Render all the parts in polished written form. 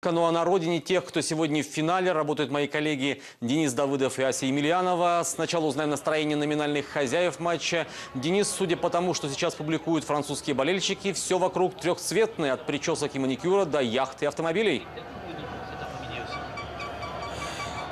Ну а на родине тех, кто сегодня в финале, работают мои коллеги Денис Давыдов и Ася Емельянова. Сначала узнаем настроение номинальных хозяев матча. Денис, судя по тому, что сейчас публикуют французские болельщики, все вокруг трехцветное, от причесок и маникюра до яхт и автомобилей.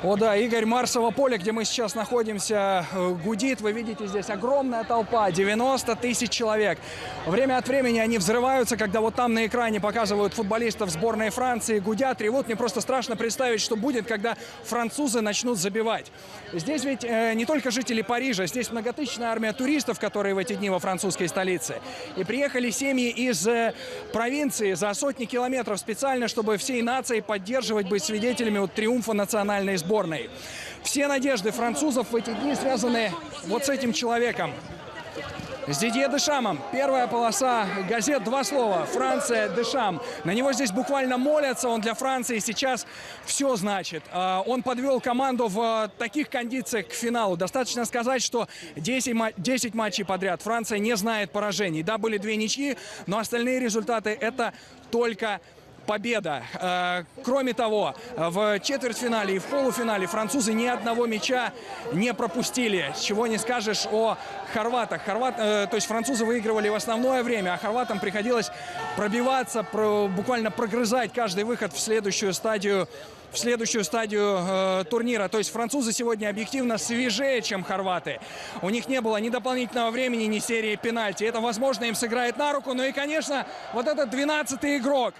О да, Игорь, Марсово поле, где мы сейчас находимся, гудит. Вы видите, здесь огромная толпа, 90 тысяч человек. Время от времени они взрываются, когда вот там на экране показывают футболистов сборной Франции, гудят, ревут. Мне просто страшно представить, что будет, когда французы начнут забивать. Здесь ведь не только жители Парижа, здесь многотысячная армия туристов, которые в эти дни во французской столице. И приехали семьи из провинции за сотни километров специально, чтобы всей нацией поддерживать, быть свидетелями триумфа национальной сборной. Все надежды французов в эти дни связаны вот с этим человеком. С Дидье Дешамом. Первая полоса газет, два слова. Франция, Дешам. На него здесь буквально молятся. Он для Франции сейчас все значит. Он подвел команду в таких кондициях к финалу. Достаточно сказать, что 10 матчей подряд Франция не знает поражений. Да, были 2 ничьи, но остальные результаты – это только победа. Кроме того, в четвертьфинале и в полуфинале французы ни одного мяча не пропустили. Чего не скажешь о хорватах. То есть французы выигрывали в основное время, а хорватам приходилось пробиваться, буквально прогрызать каждый выход в следующую стадию турнира. То есть французы сегодня объективно свежее, чем хорваты. У них не было ни дополнительного времени, ни серии пенальти. Это, возможно, им сыграет на руку. Ну и, конечно, вот этот 12-й игрок.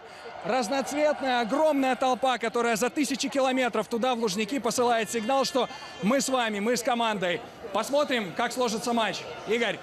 Разноцветная, огромная толпа, которая за тысячи километров туда, в Лужники, посылает сигнал, что мы с вами, мы с командой. Посмотрим, как сложится матч. Игорь.